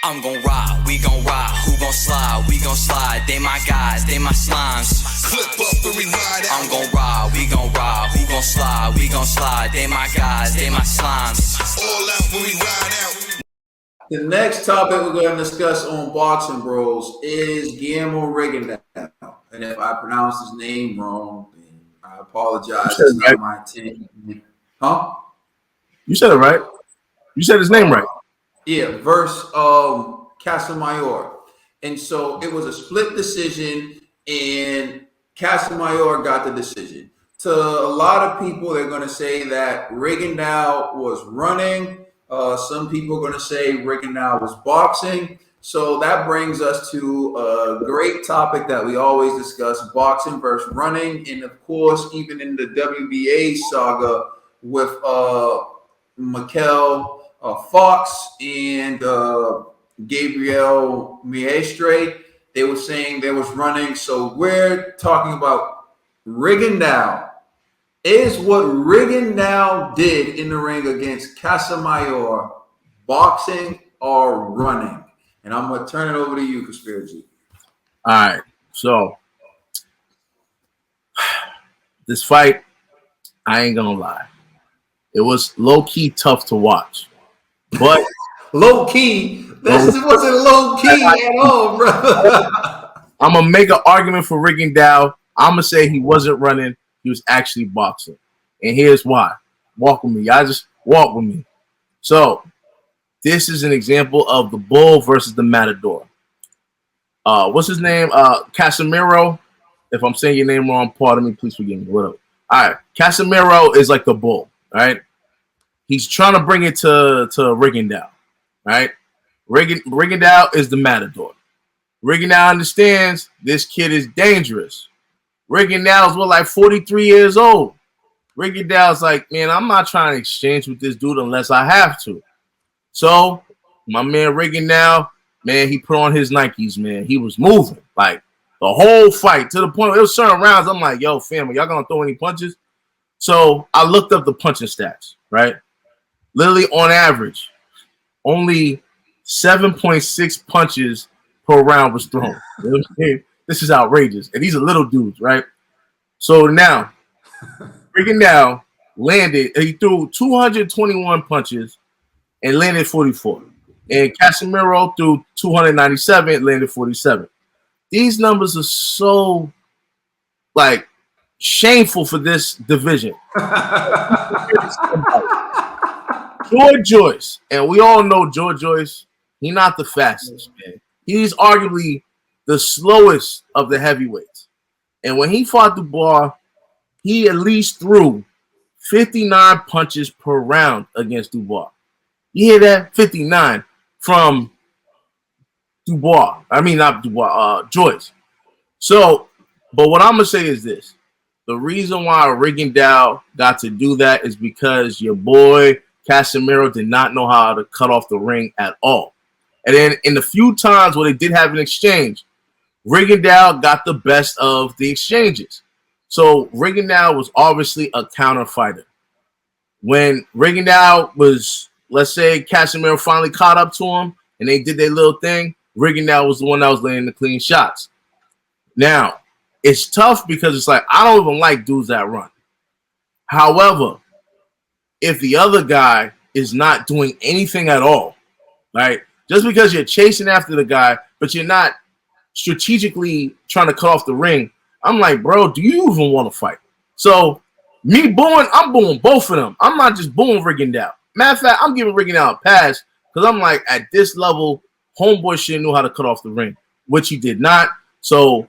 I'm gon' ride, we gon' ride, who gon' slide, we gon' slide, they my guys, they my slimes. Clip up the ride out. I'm gon' ride, we gon' ride, who gon' slide, we gon' slide, they my guys, they my slimes. All out when we ride out. The next topic we're going to discuss on Boxing Bros is Guillermo Rigondeaux. And if I pronounce his name wrong, then I apologize. It's not my intent. Huh? You said it right. You said his name right. Yeah, verse Casamayor. And so it was a split decision, and Casamayor got the decision. To a lot of people, they're going to say that Rigondeaux was running. Some people are going to say Rigondeaux was boxing. So that brings us to a great topic that we always discuss, boxing versus running. And of course, even in the WBA saga with Mikel Fox and Gabriel Maestre, they were saying there was running. So we're talking about Rigondeaux. Is what Rigondeaux did in the ring against Casamayor boxing or running? And I'm going to turn it over to you, Conspiracy. All right. So this fight, I ain't going to lie. It was low-key tough to watch. But low-key? This wasn't low-key at all, bro. I'm going to make an argument for Rigondeaux. I'm going to say he wasn't running. He was actually boxing. And here's why. Walk with me. Y'all just walk with me. So this is an example of the bull versus the matador. What's his name? Casimero. If I'm saying your name wrong, pardon me. Please forgive me. Whatever. All right. Casimero is like the bull. All right. He's trying to bring it to Rigondeaux. Right? Rigondeaux is the matador. Rigondeaux understands this kid is dangerous. Rigondeaux's like 43 years old. Rigondeaux's like, man, I'm not trying to exchange with this dude unless I have to. So my man Rigondeaux, man, he put on his Nikes, man. He was moving like the whole fight to the point where it was certain rounds. I'm like, yo, family, y'all gonna throw any punches? So I looked up the punching stats, right? Literally on average, only 7.6 punches per round was thrown. You know what I'm saying? This is outrageous. And these are little dudes, right? So now, Rigondeaux landed, he threw 221 punches and landed 44. And Casimero threw 297 and landed 47. These numbers are so, like, shameful for this division. George Joyce, and we all know George Joyce, he's not the fastest, man. He's arguably the slowest of the heavyweights. And when he fought Dubois, he at least threw 59 punches per round against Dubois. You hear that? 59 from Dubois. I mean, not Dubois, Joyce. So, but what I'm going to say is this. The reason why Rigondeaux got to do that is because your boy Casimero did not know how to cut off the ring at all. And then in the few times where they did have an exchange, Rigondeaux got the best of the exchanges. So Rigondeaux was obviously a counter fighter. When Rigondeaux was, let's say, Casimero finally caught up to him and they did their little thing, Rigondeaux was the one that was laying the clean shots. Now, it's tough because it's like, I don't even like dudes that run. However, if the other guy is not doing anything at all, right? Just because you're chasing after the guy, but you're not strategically trying to cut off the ring, I'm like, bro, do you even want to fight? So me booing, I'm booing both of them. I'm not just booing Rigondeaux. Matter of fact, I'm giving Rigondeaux a pass because I'm like, at this level, homeboy should know how to cut off the ring, which he did not. So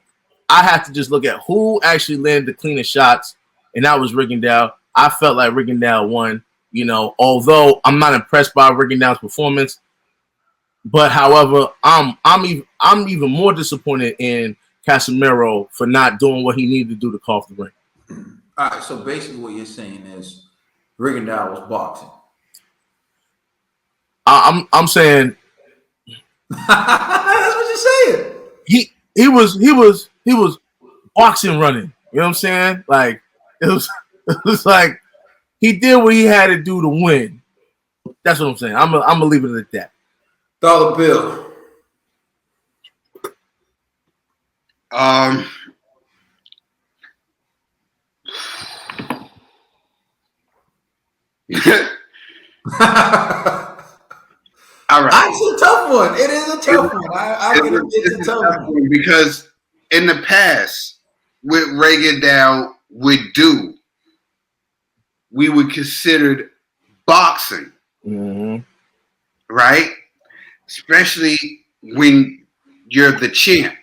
I have to just look at who actually landed the cleanest shots, and that was Rigondeaux. I felt like Rigondeaux won, you know, although I'm not impressed by Rigondeaux's performance. But however, I'm even more disappointed in Casimero for not doing what he needed to do to cut off the ring. All right, so basically what you're saying is Rigondeaux was boxing. I'm saying that's what you're saying. He was boxing running. You know what I'm saying? Like it was like he did what he had to do to win. That's what I'm saying. I'm gonna leave it at that. Dollar bill. Um, all right. It's a tough one. It is a tough one. I can admit it's a tough one. Because in the past, what Rigondeaux would do, we would consider boxing, right? Especially when you're the champ,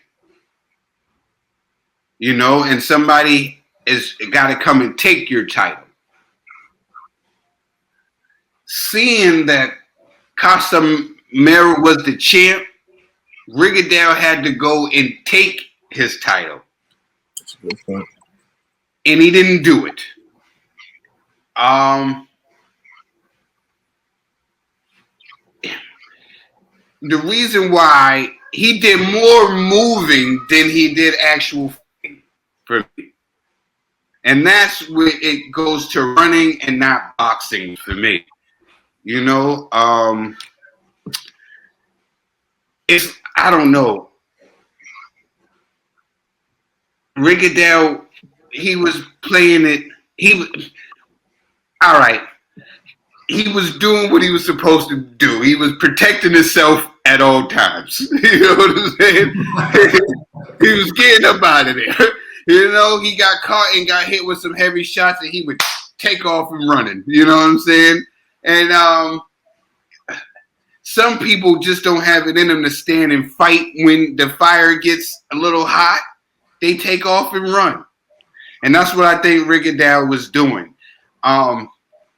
and somebody is got to come and take your title. Seeing that Casimero was the champ, Rigondeaux had to go and take his title. That's a good point. And he didn't do it. The reason why he did more moving than he did actual fighting for me. And that's where it goes to running and not boxing for me. It's, I don't know. Rigondeaux, he was playing it. All right. He was doing what he was supposed to do. He was protecting himself at all times. You know what I'm saying? He was getting up out of there. He got caught and got hit with some heavy shots, and he would take off and running. You know what I'm saying? And some people just don't have it in them to stand and fight when the fire gets a little hot. They take off and run. And that's what I think Rigondeaux was doing.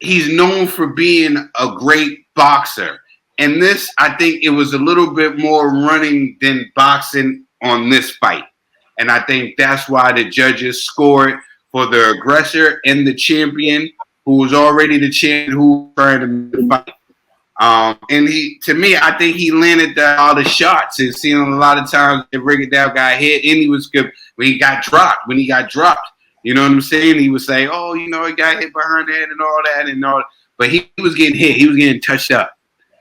He's known for being a great boxer. And this, I think it was a little bit more running than boxing on this fight. And I think that's why the judges scored for the aggressor and the champion, who was already the champion, who was trying to fight. And to me, I think he landed all the shots. And seeing a lot of times that Rigondeaux got hit, and he was good when he got dropped. You know what I'm saying? He would say, "Oh, he got hit behind the head and all that." But he was getting hit. He was getting touched up.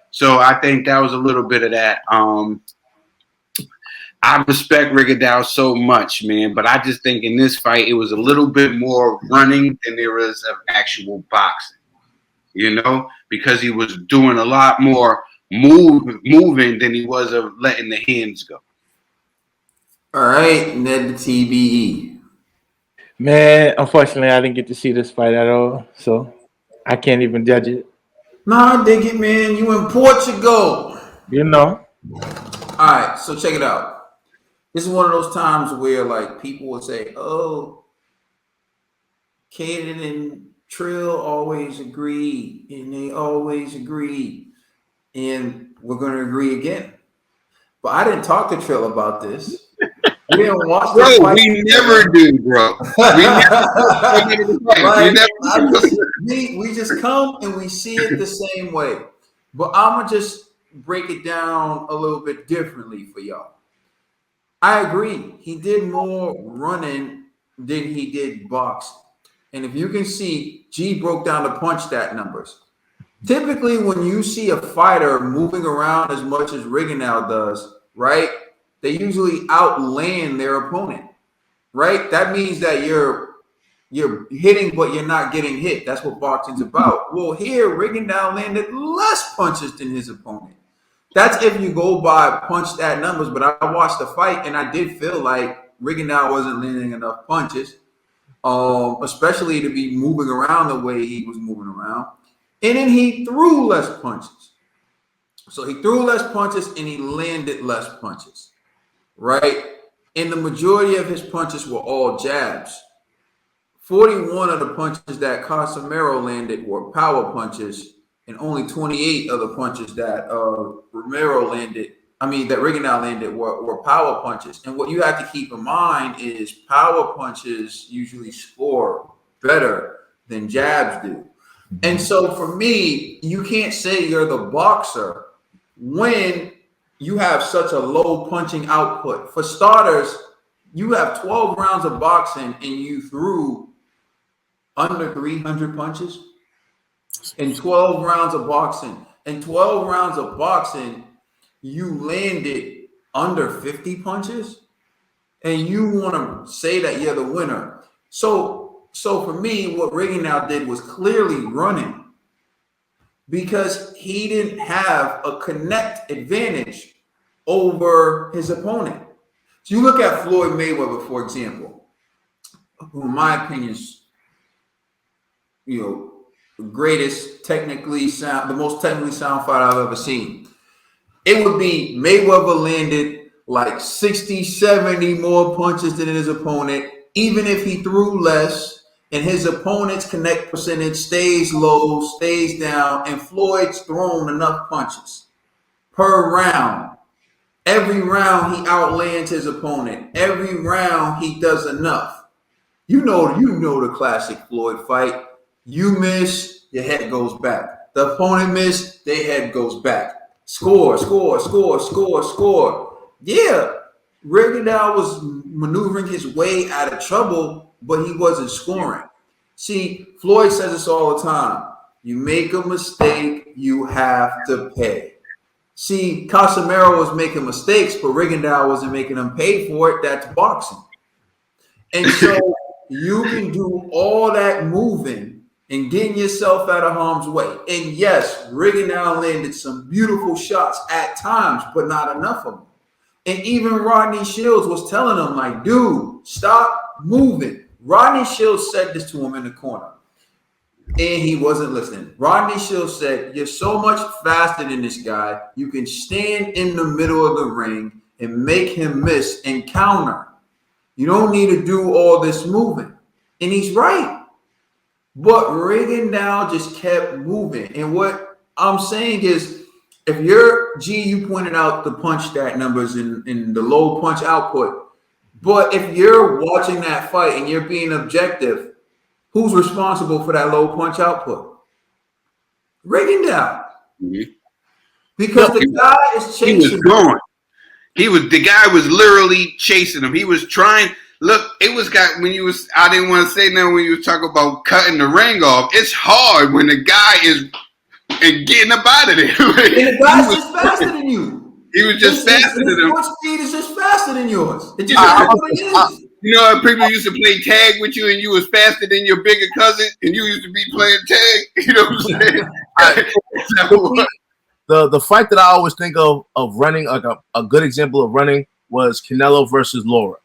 So I think that was a little bit of that. I respect Rigondeaux so much, man. But I just think in this fight, it was a little bit more running than there was of actual boxing. Because he was doing a lot more moving than he was of letting the hands go. All right, Ned the TBE. Man, unfortunately, I didn't get to see this fight at all, so I can't even judge it. Nah, I dig it, man. You in Portugal. All right, so check it out. This is one of those times where like people will say, "Oh, Caden and Trill always agree, and they always agree, and we're going to agree again." But I didn't talk to Trill about this. We didn't watch the fight. We never do, bro. We just come and we see it the same way. But I'm going to just break it down a little bit differently for y'all. I agree. He did more running than he did boxing. And if you can see, G broke down the punch stat numbers. Typically, when you see a fighter moving around as much as Rigondeaux does, right, they usually outland their opponent, right? That means that you're hitting, but you're not getting hit. That's what boxing's about. Well, here, Rigondeaux landed less punches than his opponent. That's if you go by punch stat numbers, but I watched the fight, and I did feel like Rigondeaux wasn't landing enough punches. Especially to be moving around the way he was moving around. And then he threw less punches. So he threw less punches and he landed less punches, right? And the majority of his punches were all jabs. 41 of the punches that Casimero landed were power punches, and only 28 of the punches that that Rigondeaux landed were power punches. And what you have to keep in mind is power punches usually score better than jabs do. And so for me, you can't say you're the boxer when you have such a low punching output. For starters, you have 12 rounds of boxing and you threw under 300 punches in 12 rounds of boxing. In 12 rounds of boxing, you landed under 50 punches and you want to say that you're the winner. So for me, what Rigondeaux did was clearly running because he didn't have a connect advantage over his opponent. So you look at Floyd Mayweather, for example, who in my opinion is, the greatest technically sound, the most technically sound fight I've ever seen. It would be Mayweather landed like 60, 70 more punches than his opponent, even if he threw less, and his opponent's connect percentage stays low, stays down, and Floyd's thrown enough punches per round. Every round he outlands his opponent. Every round he does enough. You know the classic Floyd fight. You miss, your head goes back. The opponent missed, their head goes back. Score, score, score, score, score. Yeah, Rigondeaux was maneuvering his way out of trouble, but he wasn't scoring. See, Floyd says this all the time. You make a mistake, you have to pay. See, Casimero was making mistakes, but Rigondeaux wasn't making them pay for it. That's boxing. And so you can do all that moving and getting yourself out of harm's way. And yes, Rigondeaux landed some beautiful shots at times, but not enough of them. And even Rodney Shields was telling him, like, dude, stop moving. Rodney Shields said this to him in the corner, and he wasn't listening. Rodney Shields said, you're so much faster than this guy. You can stand in the middle of the ring and make him miss and counter. You don't need to do all this moving. And he's right. But Rigondeaux just kept moving. And what I'm saying is, if you pointed out the punch stat numbers and the low punch output, but if you're watching that fight and you're being objective, who's responsible for that low punch output? Rigondeaux. Mm-hmm. Because the guy is chasing. He was going. The guy was literally chasing him. He was trying. Look, it was got when you was. I didn't want to say nothing when you was talking about cutting the ring off. It's hard when the guy is and getting up out of there. And the guy's just faster than you. He was just faster than him. His speed is just faster than yours. It just what it is. You know how people used to play tag with you and you was faster than your bigger cousin and you used to be playing tag? You know what I'm saying? The fight that I always think of running, like a good example of running, was Canelo versus Lara.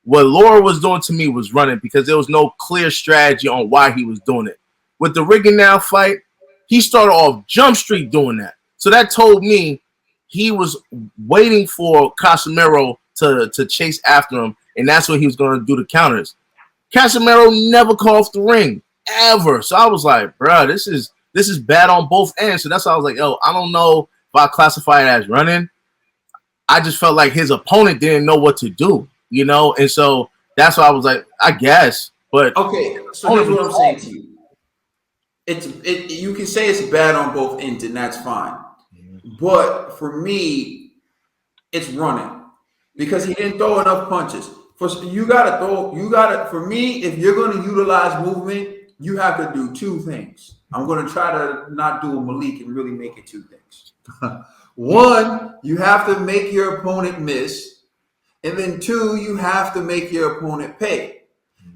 What Lara was doing to me was running because there was no clear strategy on why he was doing it. With the Rigondeaux fight, he started off jump street doing that. So that told me he was waiting for Casimero to chase after him, and that's what he was going to do the counters. Casimero never called off the ring, ever. So I was like, bro, this is bad on both ends. So that's why I was like, yo, I don't know if I classify it as running. I just felt like his opponent didn't know what to do, you know? And so that's why I was like, I guess. But okay, so here's what I'm saying to you. You can say it's bad on both ends, and that's fine. But for me, it's running because he didn't throw enough punches. For me, if you're going to utilize movement, you have to do two things. I'm going to try to not do a Malik and really make it two things. One, you have to make your opponent miss. And then two, you have to make your opponent pay.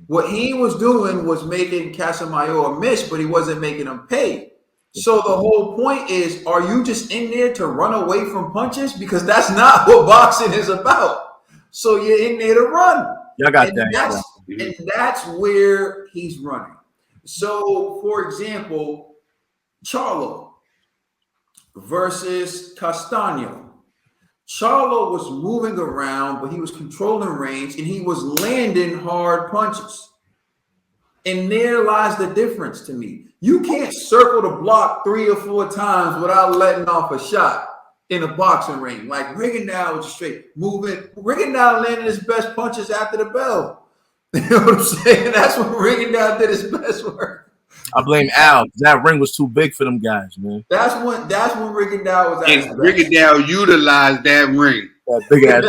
What he was doing was making Casimero miss, but he wasn't making him pay. So the whole point is, are you just in there to run away from punches? Because that's not what boxing is about. So you're in there to run. Yeah, I got that. And that's where he's running. So, for example, Charlo versus Castaño. Charlo was moving around, but he was controlling range, and he was landing hard punches. And there lies the difference to me. You can't circle the block 3 or 4 times without letting off a shot in a boxing ring. Like Rigondeaux was straight moving. Rigondeaux landed his best punches after the bell. You know what I'm saying? That's when Rigondeaux did his best work. I blame Al. That ring was too big for them guys, man. That's when Rigondeaux was at his best. Rigondeaux utilized that ring. That big ass.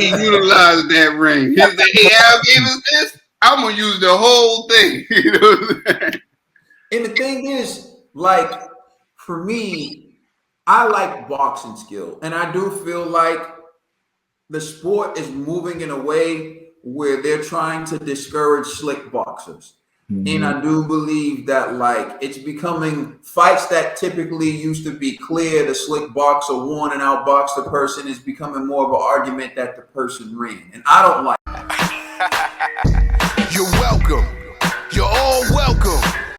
He utilized that ring. He said, "Hey, Al gave us this. I'm gonna use the whole thing." You know what I'm saying? And the thing is, like, for me, I like boxing skill, and I do feel like the sport is moving in a way where they're trying to discourage slick boxers. And I do believe that like it's becoming fights that typically used to be clear, the slick boxer won and outboxed the person is becoming more of an argument that the person ran. And I don't like